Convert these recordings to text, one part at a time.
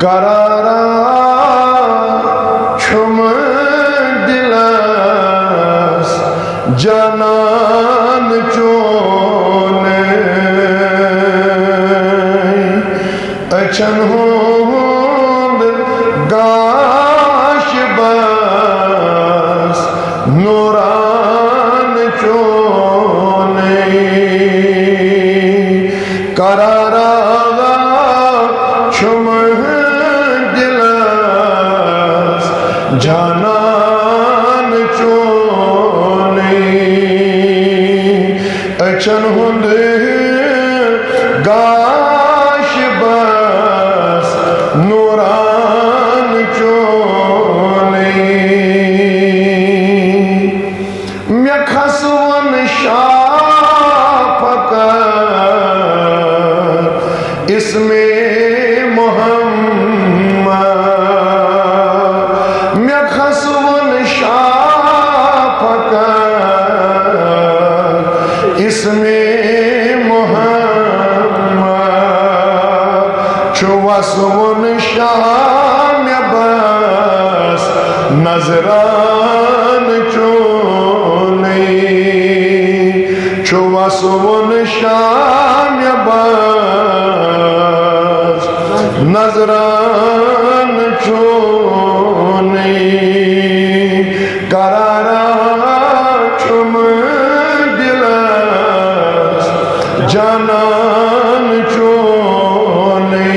करारा छुम दिलस जानन चोने अचन होंद गाश बस नूरान चोने करारा छुम दिलस जानन चोने अचन होंद गाश बस नूरान चोने मैं खसवन शाफक इसमें मोहम्मद मैं खसवन शाफक इसमें मोहम्मद चुवसवन शाम बस नजरान चोने चुवसवन शाम बस नजरान चोने करारा छुम दिलस जानन चोने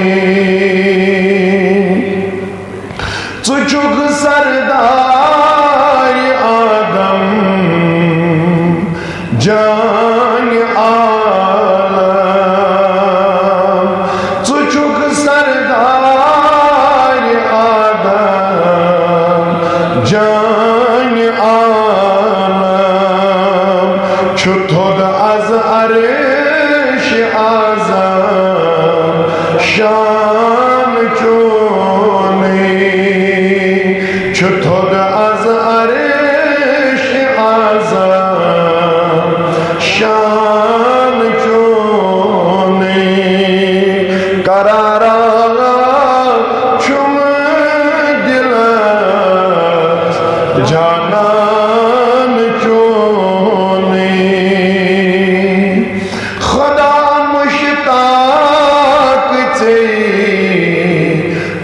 चुचुक सरदार आदम जान आलम चुचुक सरदार आदम जान आलम छुथोद अज अरेश आजम शान चोने छुथोद अज अरेश आजम शान चोने करारा छुम दिलस जानन चोने खुदा मुश्ताक थे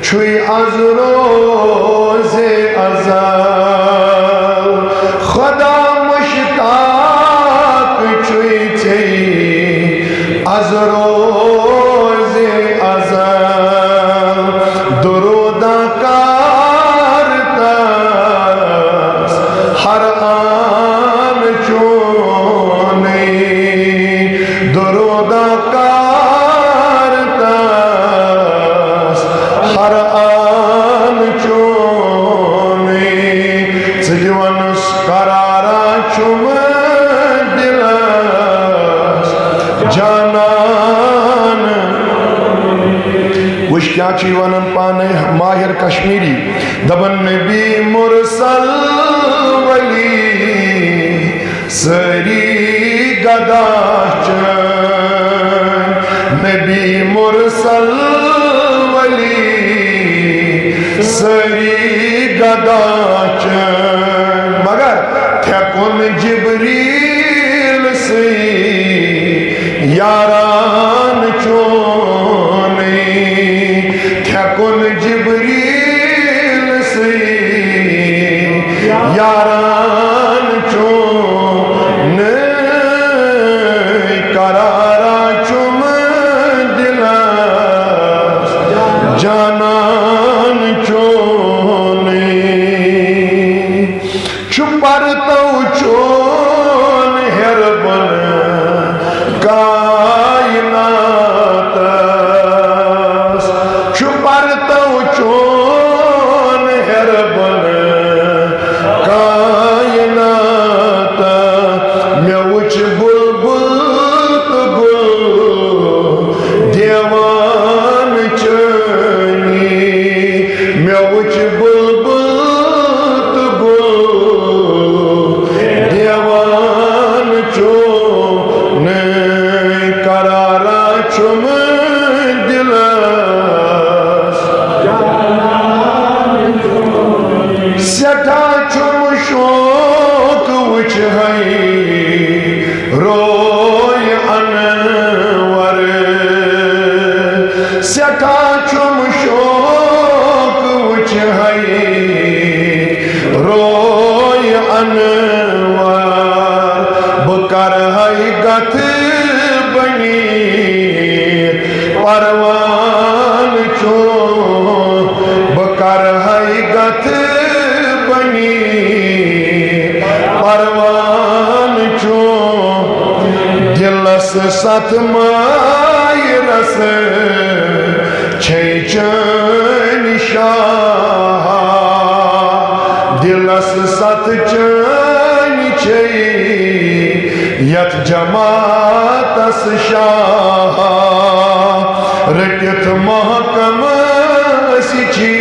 छुई अज रोज़े अज़ल खुदा मुश्ताक छुई थे अज रोज़े अज़ल दुरूदा कारतस हर आन चोने दुरूदा कारतस हर आन चोने सिजवनस करारा छुम दिलस जानन वुश क्या ची वनन पाने माहिर कश्मीरी दबन नबी मुरसल वली सरी गदाचन नबी मुरसल वली सरी गदाचन मगर थेकुन जिब्रील से यारान चोने थेकुन जिब्रील से यारान चोने करारा चुम दिलस जानन चोने छुपर तो चोन हेरबन कायनात छुपर तो चोन हेरबन कायनात मैं उच बुलबुल तो गुल देवान चनी मैं उच बुलबुल तो गुल सठा छुम शोक वुच है रोय अनवर सठा छुम शोक वुच है रोय अनवर बकर है गथ बनी परवान चो बकर है गथ बनी परवान चो दिलस सत मायरस छै चैन शाह दिलस सत चैन छै यथ जमातस शाह रटित महकम सिची